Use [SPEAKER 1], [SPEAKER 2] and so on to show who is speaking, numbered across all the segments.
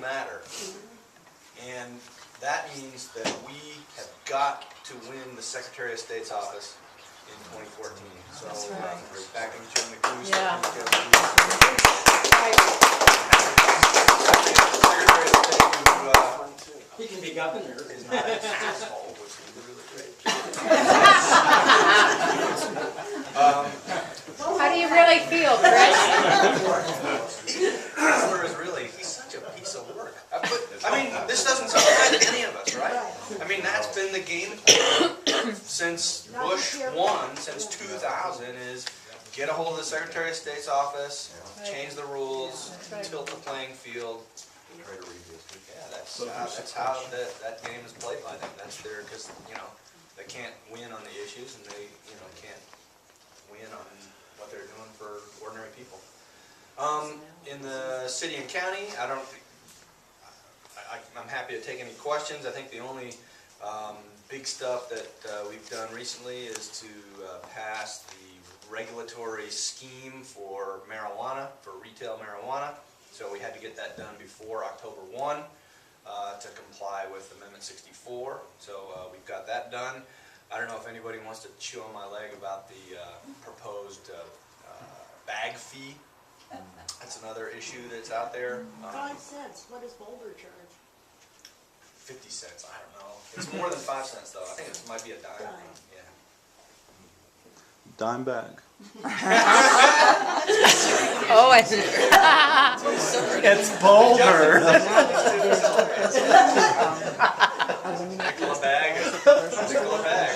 [SPEAKER 1] matter. And that means that we have got to win the Secretary of State's office in 2014. So back in June, the cruise.
[SPEAKER 2] Yeah.
[SPEAKER 1] Secretary of State
[SPEAKER 3] He can be governor.
[SPEAKER 1] is not an asshole, which is really great.
[SPEAKER 2] How do you really feel, Chris?
[SPEAKER 1] Chancellor is really, he's such a piece of work. I mean, this doesn't surprise any of us, right? I mean, that's been the game since Bush won, since 2000, is get a hold of the Secretary of State's office, change the rules, tilt the playing field. Yeah, that's how that game is played by them. That's their, because, they can't win on the issues, and they, can't win on what they're doing for ordinary people. In the city and county, I'm happy to take any questions. I think the only big stuff that we've done recently is to pass the regulatory scheme for marijuana, for retail marijuana. So we had to get that done before October 1 to comply with Amendment 64. So we've got that done. I don't know if anybody wants to chew on my leg about the proposed bag fee. That's another issue that's out there.
[SPEAKER 4] 5 cents. What does Boulder charge?
[SPEAKER 1] 50 cents, I don't know. It's more than 5 cents though. I think it might be a dime. Yeah.
[SPEAKER 5] Dime bag.
[SPEAKER 2] Oh,
[SPEAKER 5] It's Boulder.
[SPEAKER 1] Nickel a bag. Nickel a bag.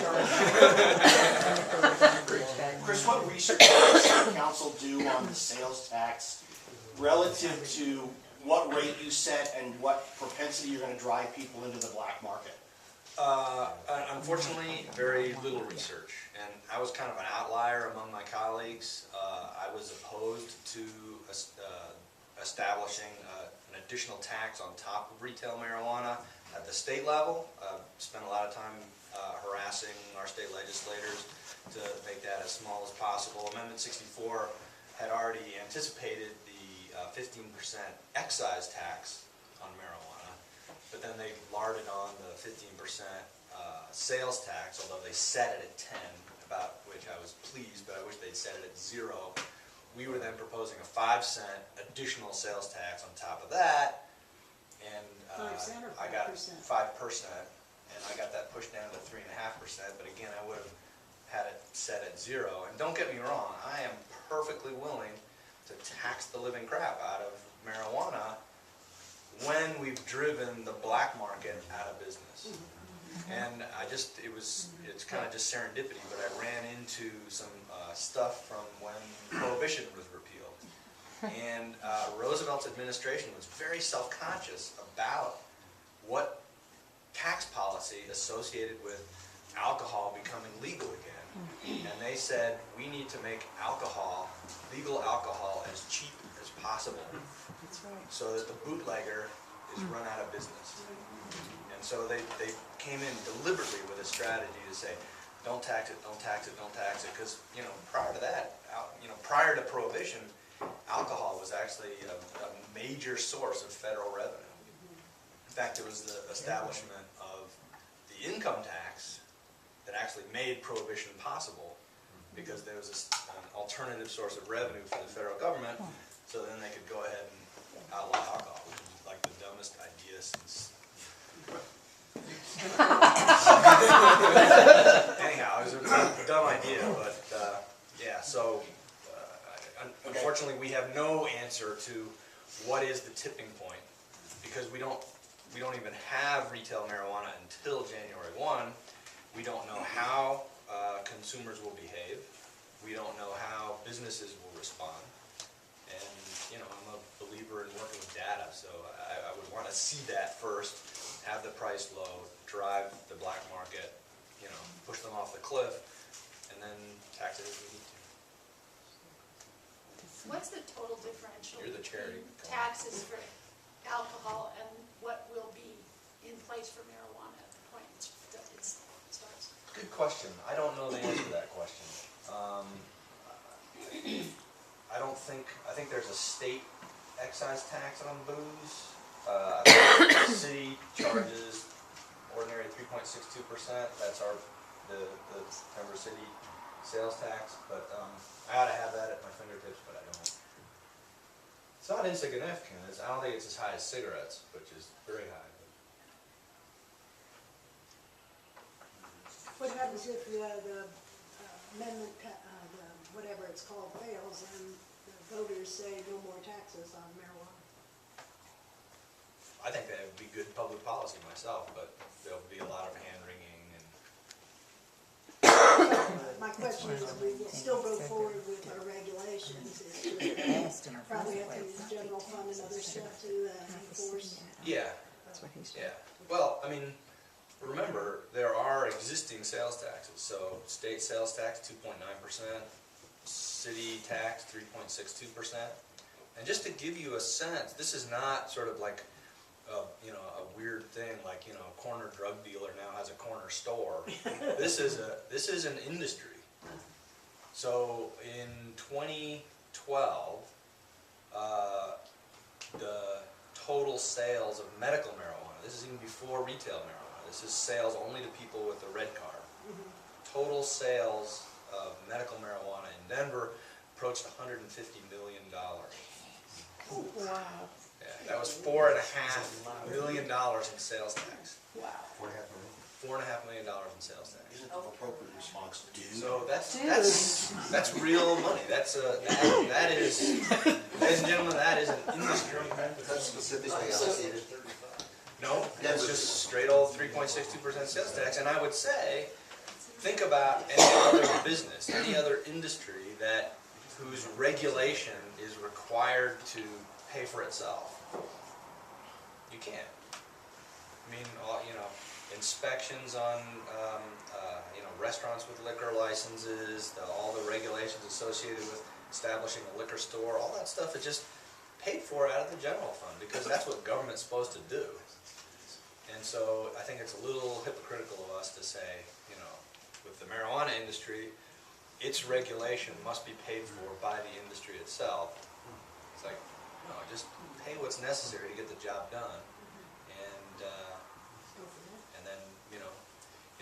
[SPEAKER 3] Chris, what research does the council do on the sales tax relative to what rate you set and what propensity you're going to drive people into the black market?
[SPEAKER 1] Unfortunately, very little research, and I was kind of an outlier among my colleagues. I was opposed to establishing an additional tax on top of retail marijuana at the state level. Spent a lot of time harassing our state legislators to make that as small as possible. Amendment 64 had already anticipated the 15% excise tax on marijuana, but then they larded on the 15% sales tax, although they set it at 10, about which I was pleased, but I wish they'd set it at 0. We were then proposing a 5-cent additional sales tax on top of that, and
[SPEAKER 4] 5% or 5%?
[SPEAKER 1] I got 5%, and I got that pushed down to 3.5%, but again, I would have had it set at 0. And don't get me wrong, I am perfectly willing to tax the living crap out of marijuana when we've driven the black market out of business. And it's kind of just serendipity, but I ran into some stuff from when Prohibition was repealed. And Roosevelt's administration was very self-conscious about what tax policy associated with alcohol becoming legal again. And they said, we need to make alcohol, legal alcohol, as cheap as possible.
[SPEAKER 4] That's right.
[SPEAKER 1] So that the bootlegger is run out of business. And so they came in deliberately with a strategy to say, don't tax it, don't tax it, don't tax it. Because, prior to that, prior to Prohibition, alcohol was actually a major source of federal revenue. In fact, it was the establishment of the income tax that actually made Prohibition possible, because there was an alternative source of revenue for the federal government, so then they could go ahead and outlaw alcohol, which is like the dumbest idea since... Anyhow, it was a dumb idea, but yeah, so unfortunately we have no answer to what is the tipping point, because we don't even have retail marijuana until January 1. We don't know how consumers will behave. We don't know how businesses will respond. And, I'm a believer in working with data, so I would want to see that first, have the price low, drive the black market, push them off the cliff, and then tax it if we need to.
[SPEAKER 6] What's the total differential
[SPEAKER 1] You're the charity.
[SPEAKER 6] between taxes for alcohol and what will be in place for marijuana at the point it starts?
[SPEAKER 1] Good question. I don't know the answer to that question. I think there's a state excise tax on booze. I charges ordinary 3.62%, that's the Denver City sales tax, but, I ought to have that at my fingertips, but I don't. It's not insignificant, I don't think it's as high as cigarettes, which is very high.
[SPEAKER 4] What happens if the amendment, whatever it's called, fails and the voters say no more taxes on marijuana?
[SPEAKER 1] I think that would be good public policy myself, but there'll be a lot of hand wringing and,
[SPEAKER 4] My question is, we will still go forward with our regulations, probably have to use general fund and other stuff to enforce.
[SPEAKER 1] yeah, yeah. Well, I mean, remember, there are existing sales taxes, so state sales tax, 2.9%, city tax, 3.62%. And just to give you a sense, this is not sort of like, you know, a weird thing, like, you know, a corner drug dealer now has a corner store. This is an industry. So in 2012, the total sales of medical marijuana, this is even before retail marijuana, this is sales only to people with a red card. Total sales of medical marijuana in Denver approached $150 million.
[SPEAKER 2] Wow.
[SPEAKER 1] Yeah, that was $4.5 million in sales tax.
[SPEAKER 2] Wow.
[SPEAKER 1] $4.5 million in sales tax.
[SPEAKER 3] Isn't the appropriate response due?
[SPEAKER 1] So that's real money. That is, ladies and gentlemen, that is an industry.
[SPEAKER 5] That's specifically allocated.
[SPEAKER 1] No, that's just straight old 3.62% sales tax. And I would say, think about any other business, any other industry whose regulation is required to pay for itself. You can't. I mean, you know, inspections on, you know, restaurants with liquor licenses, all the regulations associated with establishing a liquor store, all that stuff is just paid for out of the general fund because that's what government's supposed to do. And so I think it's a little hypocritical of us to say, you know, with the marijuana industry, its regulation must be paid for by the industry itself. It's like, no, just pay what's necessary to get the job done, and then, you know,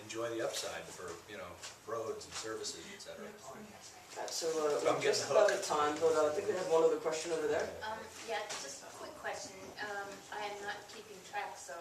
[SPEAKER 1] enjoy the upside for, you know, roads and services, etc.
[SPEAKER 7] So
[SPEAKER 1] I'm
[SPEAKER 7] we're
[SPEAKER 1] getting
[SPEAKER 7] just
[SPEAKER 1] hooked.
[SPEAKER 7] about at time, but I think we have one other question over there.
[SPEAKER 8] Yeah, just a quick question. I am not keeping track, so